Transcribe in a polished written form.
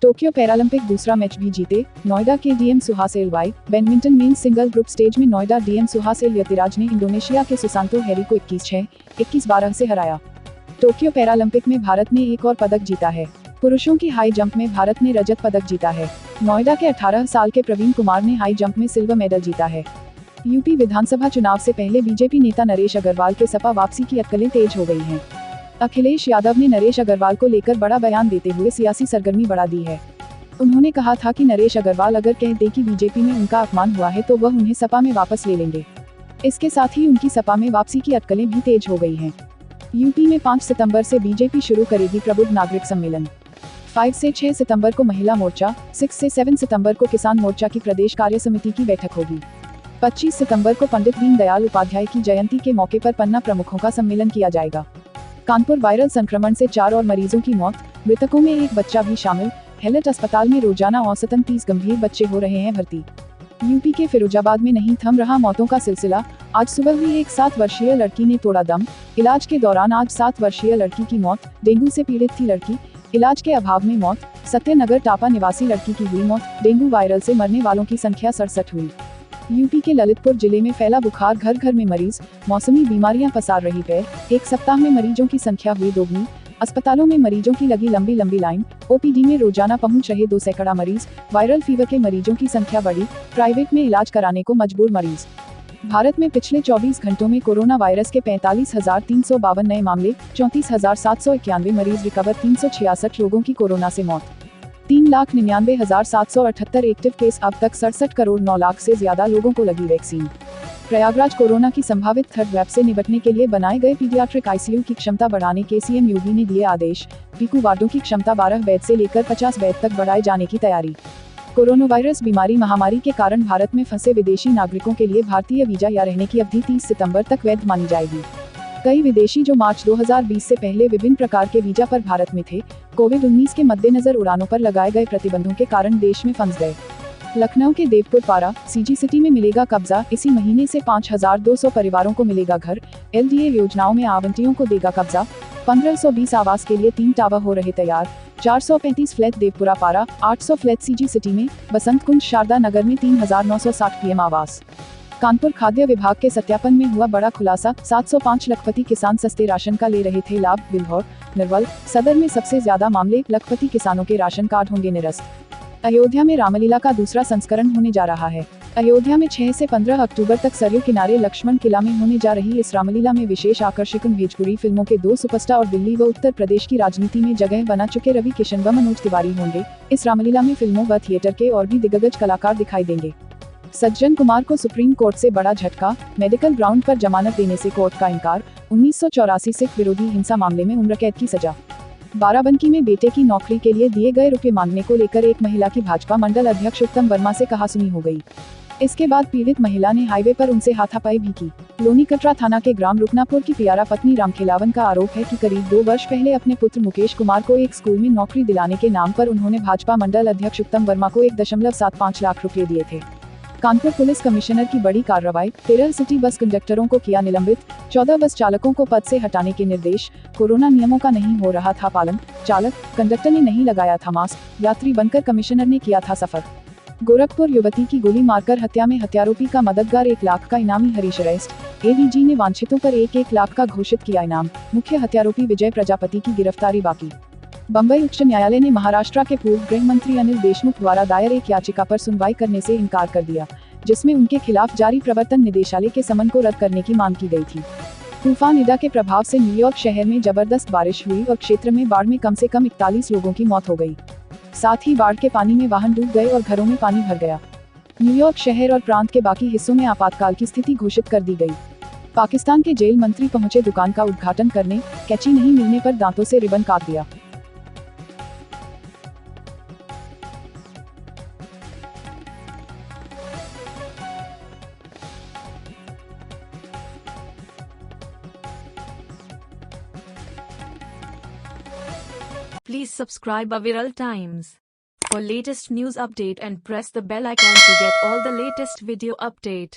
Tokyo Paralympic दूसरा match भी जीते। नोएडा के DM Suhas L Y badminton men's single group stage में नोएडा डीएम सुहासेल यतिराज ने इंडोनेशिया के सुसांतो हेरी को 21-6, 21-12 से हराया। टोक्यो पैरालंपिक में भारत ने एक और पदक जीता है। पुरुषों की हाई जंप में भारत ने रजत पदक जीता है। नोएडा के 18 साल के प्रवीण कुमार ने हाई जंप में सिल्वर मेडल जीता है। यूपी विधानसभा चुनाव से पहले बीजेपी नेता नरेश अग्रवाल के सपा वापसी की अटकलें तेज हो गई हैं। अखिलेश यादव ने नरेश अग्रवाल को लेकर बड़ा बयान देते हुए सियासी सरगर्मी बढ़ा दी है। उन्होंने कहा था कि नरेश अग्रवाल अगर कह दे कि बीजेपी में उनका अपमान हुआ है तो वह उन्हें सपा में वापस ले लेंगे। इसके साथ ही उनकी सपा में वापसी की अटकलें भी तेज हो गई हैं। यूपी में 5 सितंबर से बीजेपी शुरू करेगी प्रबुद्ध नागरिक सम्मेलन। 5 से 6 सितंबर को महिला मोर्चा, 6 से 7 सितंबर को किसान मोर्चा की प्रदेश कार्य समिति की बैठक होगी। 25 सितंबर को पंडित दीनदयाल उपाध्याय की जयंती के मौके पर पन्ना प्रमुखों का सम्मेलन किया जाएगा। कानपुर वायरल संक्रमण से 4 और मरीजों की मौत, मृतकों में एक बच्चा भी शामिल। हेलट अस्पताल में रोजाना औसतन 30 गंभीर बच्चे हो रहे हैं भर्ती। यूपी के फिरोजाबाद में नहीं थम रहा मौतों का सिलसिला। आज सुबह हुई एक 7 वर्षीय लड़की ने तोड़ा दम। इलाज के दौरान आज 7 वर्षीय लड़की की मौत। डेंगू से पीड़ित थी लड़की, इलाज के अभाव में मौत। सत्यनगर टापा निवासी लड़की की हुई मौत। डेंगू वायरल से मरने वालों की संख्या 67 हुई। यूपी के ललितपुर जिले में फैला बुखार, घर घर में मरीज। मौसमी बीमारियां पसार रही पैर। एक सप्ताह में मरीजों की संख्या हुई दोगुनी। अस्पतालों में मरीजों की लगी लंबी लंबी लाइन। ओपीडी में रोजाना पहुंच रहे 2 सैकड़ा मरीज। वायरल फीवर के मरीजों की संख्या बढ़ी। प्राइवेट में इलाज कराने को मजबूर मरीज। भारत में पिछले 24 घंटों में कोरोना वायरस के 45,352 नए मामले, 34,791 मरीज रिकवर। 366 लोगों की कोरोना से मौत। 3,99,778 एक्टिव केस। अब तक 67 करोड़ 9 लाख से ज्यादा लोगों को लगी वैक्सीन। प्रयागराज कोरोना की संभावित थर्ड वेव से निपटने के लिए बनाए गए पीडियाट्रिक आईसीयू की क्षमता बढ़ाने के सीएम योगी ने दिए आदेश। पीकू वार्डों की क्षमता 12 बेड से लेकर 50 बेड तक बढ़ाए जाने की तैयारी। कोरोना वायरस बीमारी महामारी के कारण भारत में फंसे विदेशी नागरिकों के लिए भारतीय वीजा या रहने की अवधि 30 सितंबर तक वैध मानी जाएगी। कई विदेशी जो मार्च 2020 से पहले विभिन्न प्रकार के वीजा पर भारत में थे, कोविड-19 के मद्देनजर उड़ानों पर लगाए गए प्रतिबंधों के कारण देश में फंस गए। लखनऊ के देवपुर पारा सीजी सिटी में मिलेगा कब्जा। इसी महीने से 5,200 परिवारों को मिलेगा घर। एलडीए योजनाओं में आवंटियों को देगा कब्जा। 1520 आवास के लिए 3 टावर हो रहे तैयार। 435 फ्लैट देवपुरा पारा, 800 फ्लैट सीजी सिटी में। बसंत कुंज शारदा नगर में 3,960 पीएम आवास। कानपुर खाद्य विभाग के सत्यापन में हुआ बड़ा खुलासा। 705 लखपति किसान सस्ते राशन का ले रहे थे लाभ। बिल्हौर, निर्वल, सदर में सबसे ज्यादा मामले। लखपति किसानों के राशन कार्ड होंगे निरस्त। अयोध्या में रामलीला का दूसरा संस्करण होने जा रहा है। अयोध्या में 6 से 15 अक्टूबर तक सरयू किनारे लक्ष्मण किला में होने जा रही इस रामलीला में विशेष आकर्षण भोजपुरी फिल्मों के 2 सुपरस्टार और दिल्ली व उत्तर प्रदेश की राजनीति में जगह बना चुके रवि किशन व मनोज तिवारी होंगे। इस रामलीला में फिल्मों व थिएटर के और भी दिग्गज कलाकार दिखाई देंगे। सज्जन कुमार को सुप्रीम कोर्ट से बड़ा झटका। मेडिकल ग्राउंड पर जमानत देने से कोर्ट का इनकार। 1984 सिख विरोधी हिंसा मामले में उम्र कैद की सजा। बाराबंकी में बेटे की नौकरी के लिए दिए गए रुपए मांगने को लेकर एक महिला की भाजपा मंडल अध्यक्ष उत्तम वर्मा से कहासुनी हो गई। इसके बाद पीड़ित महिला ने हाईवे पर उनसे हाथापाई भी की। लोनी कटरा थाना के ग्राम रुकनापुर की प्यारा पत्नी रामखेलावन का आरोप है कि करीब 2 वर्ष पहले अपने पुत्र मुकेश कुमार को एक स्कूल में नौकरी दिलाने के नाम पर उन्होंने भाजपा मंडल अध्यक्ष उत्तम वर्मा को 1.75 लाख रुपए दिए थे। कानपुर पुलिस कमिश्नर की बड़ी कार्रवाई। 13 सिटी बस कंडक्टरों को किया निलंबित। 14 बस चालकों को पद से हटाने के निर्देश। कोरोना नियमों का नहीं हो रहा था पालन। चालक, कंडक्टर ने नहीं लगाया था मास्क। यात्री बनकर कमिश्नर ने किया था सफर। गोरखपुर युवती की गोली मारकर हत्या में हत्यारोपी का मददगार 1 लाख का इनामी हरीश अरेस्ट। एडीजी ने वांछितों पर 1-1 लाख का घोषित किया इनाम। मुख्य हत्यारोपी विजय प्रजापति की गिरफ्तारी बाकी। बम्बई उच्च न्यायालय ने महाराष्ट्र के पूर्व गृह मंत्री अनिल देशमुख द्वारा दायर एक याचिका पर सुनवाई करने से इनकार कर दिया, जिसमें उनके खिलाफ जारी प्रवर्तन निदेशालय के समन को रद्द करने की मांग की गई थी। तूफान इडा के प्रभाव से न्यूयॉर्क शहर में जबरदस्त बारिश हुई और क्षेत्र में बाढ़ में कम से कम 41 लोगों की मौत हो गई। साथ ही बाढ़ के पानी में वाहन डूब गए और घरों में पानी भर गया। न्यूयॉर्क शहर और प्रांत के बाकी हिस्सों में आपातकाल की स्थिति घोषित कर दी गई। पाकिस्तान के जेल मंत्री पहुंचे दुकान का उद्घाटन करने। कैची नहीं मिलने पर दांतों से रिबन काट दिया। Please subscribe Aviral Times for latest news update and press the bell icon to get all the latest video update.